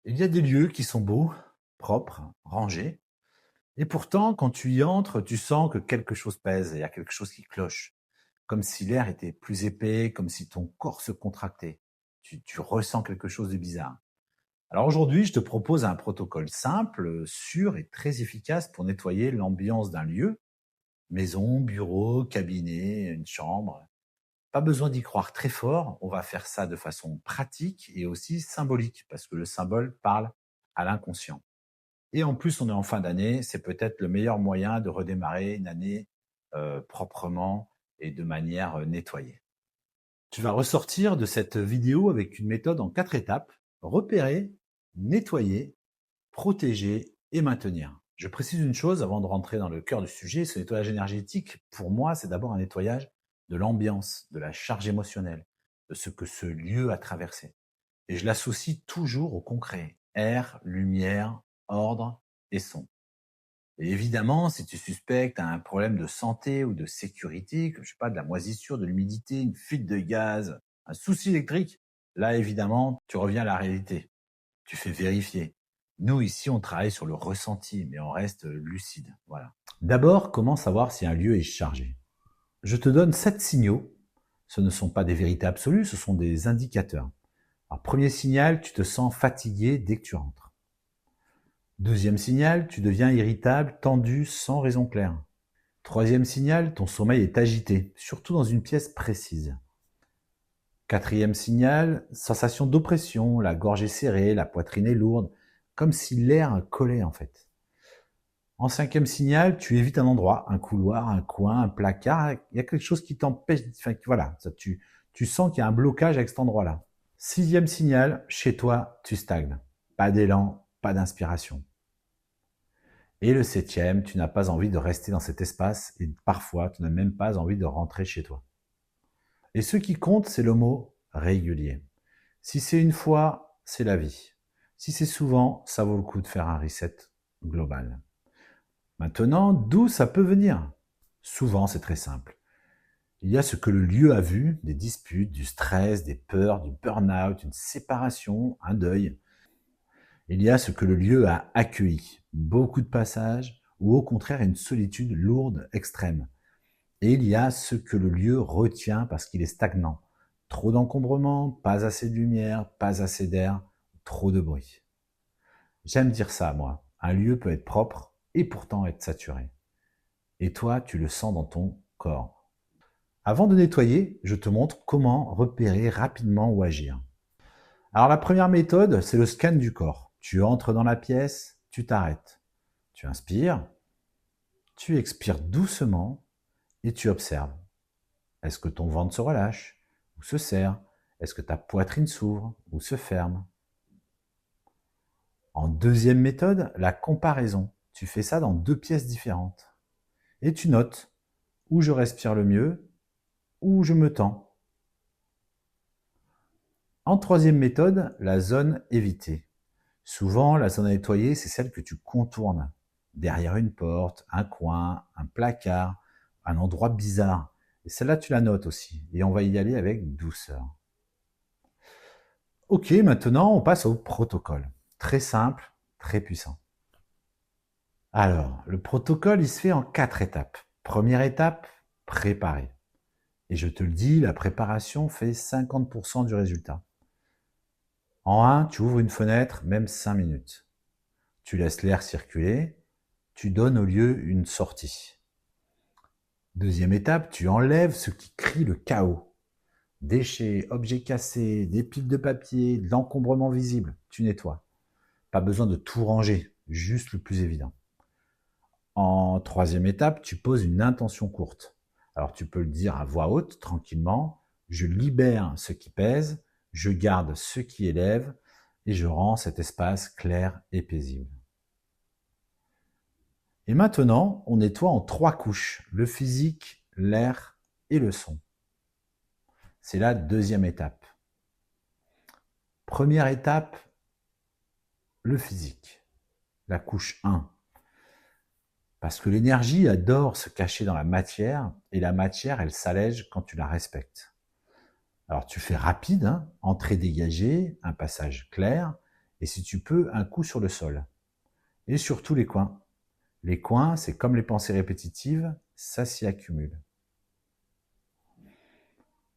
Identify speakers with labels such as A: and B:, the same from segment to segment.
A: Il y a des lieux qui sont beaux, propres, rangés, et pourtant, quand tu y entres, tu sens que quelque chose pèse, il y a quelque chose qui cloche, comme si l'air était plus épais, comme si ton corps se contractait. Tu ressens quelque chose de bizarre. Alors aujourd'hui, je te propose un protocole simple, sûr et très efficace pour nettoyer l'ambiance d'un lieu, maison, bureau, cabinet, une chambre. Pas besoin d'y croire très fort, on va faire ça de façon pratique et aussi symbolique, parce que le symbole parle à l'inconscient. Et en plus, on est en fin d'année, c'est peut-être le meilleur moyen de redémarrer une année proprement et de manière nettoyée. Tu vas ressortir de cette vidéo avec une méthode en 4 étapes: repérer, nettoyer, protéger et maintenir. Je précise une chose avant de rentrer dans le cœur du sujet: ce nettoyage énergétique, pour moi, c'est d'abord un nettoyage de l'ambiance, de la charge émotionnelle, de ce que ce lieu a traversé. Et je l'associe toujours au concret: air, lumière, ordre et son. Et évidemment, si tu suspectes un problème de santé ou de sécurité, comme je sais pas, de la moisissure, de l'humidité, une fuite de gaz, un souci électrique, là évidemment, tu reviens à la réalité. Tu fais vérifier. Nous ici, on travaille sur le ressenti, mais on reste lucide. Voilà. D'abord, comment savoir si un lieu est chargé? Je te donne 7 signaux. Ce ne sont pas des vérités absolues, ce sont des indicateurs. Alors, premier signal, tu te sens fatigué dès que tu rentres. Deuxième signal, tu deviens irritable, tendu, sans raison claire. Troisième signal, ton sommeil est agité, surtout dans une pièce précise. Quatrième signal, sensation d'oppression, la gorge est serrée, la poitrine est lourde, comme si l'air collait en fait. En cinquième signal, tu évites un endroit, un couloir, un coin, un placard, il y a quelque chose qui t'empêche, enfin voilà, tu sens qu'il y a un blocage avec cet endroit-là. Sixième signal, chez toi, tu stagnes. Pas d'élan, pas d'inspiration. Et le septième, tu n'as pas envie de rester dans cet espace et parfois, tu n'as même pas envie de rentrer chez toi. Et ce qui compte, c'est le mot régulier. Si c'est une fois, c'est la vie. Si c'est souvent, ça vaut le coup de faire un reset global. Maintenant, d'où ça peut venir? Souvent, c'est très simple. Il y a ce que le lieu a vu: des disputes, du stress, des peurs, du burn-out, une séparation, un deuil. Il y a ce que le lieu a accueilli: beaucoup de passages ou au contraire une solitude lourde, extrême. Et il y a ce que le lieu retient parce qu'il est stagnant: trop d'encombrement, pas assez de lumière, pas assez d'air, trop de bruit. J'aime dire ça, moi. Un lieu peut être propre et pourtant être saturé. Et toi, tu le sens dans ton corps. Avant de nettoyer, je te montre comment repérer rapidement ou agir. Alors la première méthode, c'est le scan du corps. Tu entres dans la pièce, tu t'arrêtes. Tu inspires, tu expires doucement et tu observes. Est-ce que ton ventre se relâche ou se serre? Est-ce que ta poitrine s'ouvre ou se ferme? En deuxième méthode, la comparaison. Tu fais ça dans 2 pièces différentes. Et tu notes où je respire le mieux, où je me tends. En troisième méthode, la zone évitée. Souvent, la zone à nettoyer, c'est celle que tu contournes. Derrière une porte, un coin, un placard, un endroit bizarre. Et celle-là, tu la notes aussi. Et on va y aller avec douceur. Ok, maintenant, on passe au protocole. Très simple, très puissant. Alors, le protocole, il se fait en 4 étapes. Première étape, préparer. Et je te le dis, la préparation fait 50% du résultat. En 1, tu ouvres une fenêtre, même 5 minutes. Tu laisses l'air circuler, tu donnes au lieu une sortie. Deuxième étape, tu enlèves ce qui crie le chaos. Déchets, objets cassés, des piles de papier, de l'encombrement visible, tu nettoies. Pas besoin de tout ranger, juste le plus évident. En troisième étape, tu poses une intention courte. Alors tu peux le dire à voix haute, tranquillement: je libère ce qui pèse, je garde ce qui élève et je rends cet espace clair et paisible. Et maintenant, on nettoie en 3 couches: le physique, l'air et le son. C'est la deuxième étape. Première étape, le physique, la couche 1. Parce que l'énergie adore se cacher dans la matière, et la matière, elle s'allège quand tu la respectes. Alors tu fais rapide, entrée dégagée, un passage clair, et si tu peux, un coup sur le sol. Et surtout les coins. Les coins, c'est comme les pensées répétitives, ça s'y accumule.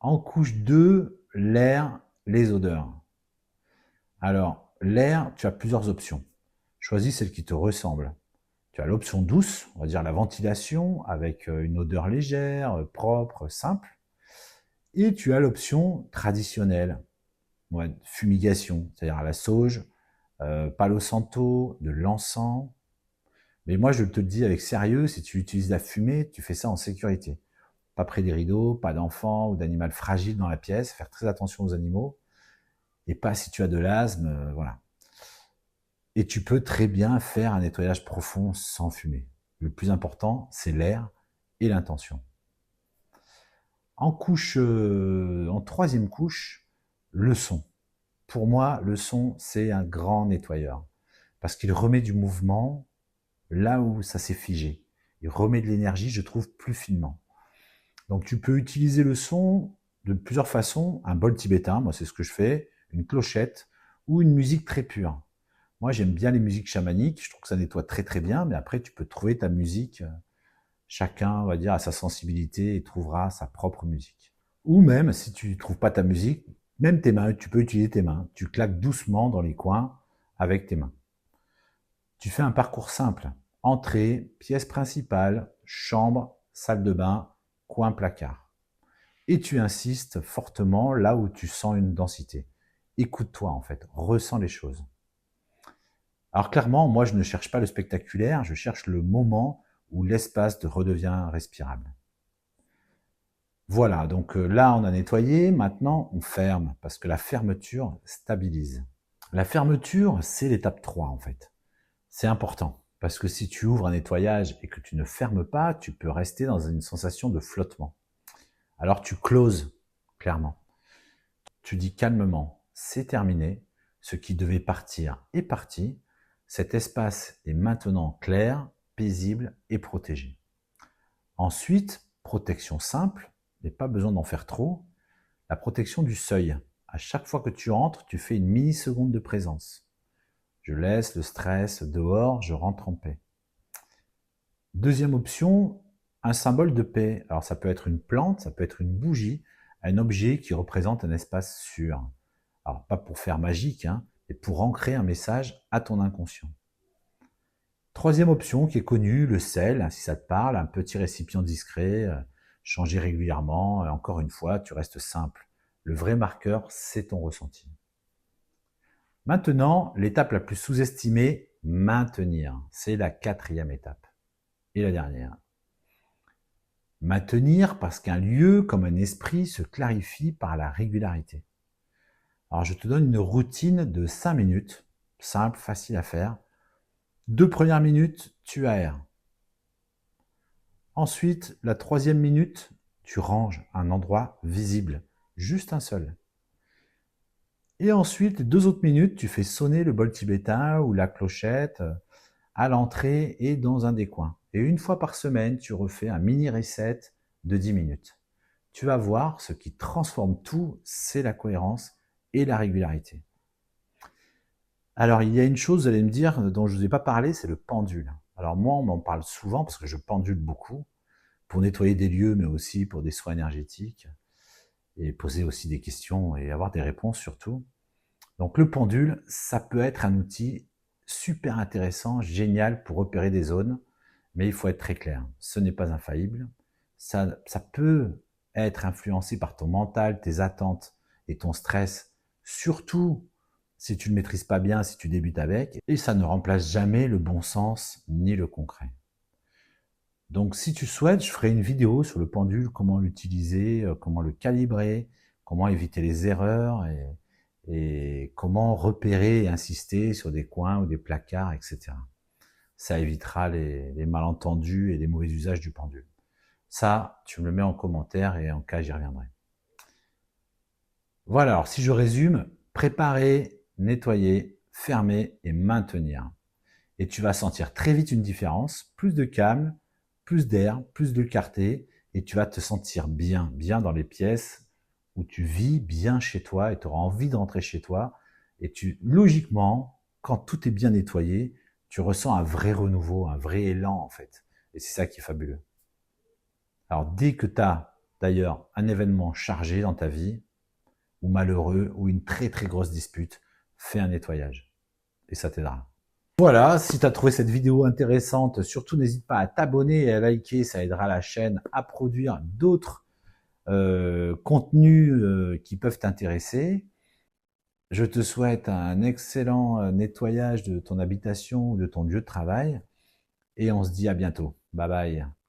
A: En couche 2, l'air, les odeurs. Alors, l'air, tu as plusieurs options. Choisis celle qui te ressemble. Tu as l'option douce, on va dire la ventilation, avec une odeur légère, propre, simple. Et tu as l'option traditionnelle, fumigation, c'est-à-dire à la sauge, palo santo, de l'encens. Mais moi, je te le dis avec sérieux, si tu utilises la fumée, tu fais ça en sécurité. Pas près des rideaux, pas d'enfants ou d'animal fragile dans la pièce, faire très attention aux animaux. Et pas si tu as de l'asthme, voilà. Et tu peux très bien faire un nettoyage profond sans fumer. Le plus important, c'est l'air et l'intention. En troisième couche, le son. Pour moi, le son, c'est un grand nettoyeur. Parce qu'il remet du mouvement là où ça s'est figé. Il remet de l'énergie, je trouve, plus finement. Donc tu peux utiliser le son de plusieurs façons. Un bol tibétain, moi c'est ce que je fais, une clochette ou une musique très pure. Moi j'aime bien les musiques chamaniques, je trouve que ça nettoie très très bien, mais après tu peux trouver ta musique. Chacun, on va dire, a sa sensibilité et trouvera sa propre musique. Ou même, si tu ne trouves pas ta musique, même tes mains, tu peux utiliser tes mains. Tu claques doucement dans les coins avec tes mains. Tu fais un parcours simple. Entrée, pièce principale, chambre, salle de bain, coin, placard. Et tu insistes fortement là où tu sens une densité. Écoute-toi en fait, ressens les choses. Alors clairement, moi je ne cherche pas le spectaculaire, je cherche le moment où l'espace redevient respirable. Voilà, donc là on a nettoyé, maintenant on ferme, parce que la fermeture stabilise. La fermeture, c'est l'étape 3 en fait. C'est important, parce que si tu ouvres un nettoyage et que tu ne fermes pas, tu peux rester dans une sensation de flottement. Alors tu closes, clairement. Tu dis calmement, c'est terminé, ce qui devait partir est parti, cet espace est maintenant clair, paisible et protégé. Ensuite, protection simple, mais pas besoin d'en faire trop, la protection du seuil. À chaque fois que tu entres, tu fais une milliseconde de présence. Je laisse le stress dehors, je rentre en paix. Deuxième option, un symbole de paix. Alors ça peut être une plante, ça peut être une bougie, un objet qui représente un espace sûr. Alors pas pour faire magique, mais pour ancrer un message à ton inconscient. Troisième option qui est connue, le sel, si ça te parle, un petit récipient discret, changé régulièrement. Encore une fois, tu restes simple. Le vrai marqueur, c'est ton ressenti. Maintenant, l'étape la plus sous-estimée, maintenir. C'est la 4e étape. Et la dernière. Maintenir parce qu'un lieu comme un esprit se clarifie par la régularité. Alors je te donne une routine de 5 minutes, simple, facile à faire. 2 premières minutes, tu aères. Ensuite, la 3e minute, tu ranges un endroit visible, juste un seul. Et ensuite, les 2 autres minutes, tu fais sonner le bol tibétain ou la clochette à l'entrée et dans un des coins. Et une fois par semaine, tu refais un mini reset de 10 minutes. Tu vas voir, ce qui transforme tout, c'est la cohérence et la régularité. Alors, il y a une chose, vous allez me dire, dont je ne vous ai pas parlé, c'est le pendule. Alors moi, on m'en parle souvent parce que je pendule beaucoup pour nettoyer des lieux, mais aussi pour des soins énergétiques et poser aussi des questions et avoir des réponses surtout. Donc le pendule, ça peut être un outil super intéressant, génial pour repérer des zones, mais il faut être très clair, ce n'est pas infaillible. Ça peut être influencé par ton mental, tes attentes et ton stress, surtout si tu ne le maîtrises pas bien, si tu débutes avec, et ça ne remplace jamais le bon sens ni le concret. Donc si tu souhaites, je ferai une vidéo sur le pendule, comment l'utiliser, comment le calibrer, comment éviter les erreurs et comment repérer et insister sur des coins ou des placards, etc. Ça évitera les malentendus et les mauvais usages du pendule. Ça, tu me le mets en commentaire et en cas, j'y reviendrai. Voilà, alors si je résume, préparer, nettoyer, fermer et maintenir. Et tu vas sentir très vite une différence, plus de calme, plus d'air, plus de clarté, et tu vas te sentir bien, bien dans les pièces où tu vis, bien chez toi, et tu auras envie de rentrer chez toi, Et logiquement, quand tout est bien nettoyé, tu ressens un vrai renouveau, un vrai élan en fait. Et c'est ça qui est fabuleux. Alors dès que tu as d'ailleurs un événement chargé dans ta vie, ou malheureux, ou une très très grosse dispute, fais un nettoyage. Et ça t'aidera. Voilà, si tu as trouvé cette vidéo intéressante, surtout n'hésite pas à t'abonner et à liker, ça aidera la chaîne à produire d'autres contenus qui peuvent t'intéresser. Je te souhaite un excellent nettoyage de ton habitation ou de ton lieu de travail et on se dit à bientôt. Bye bye.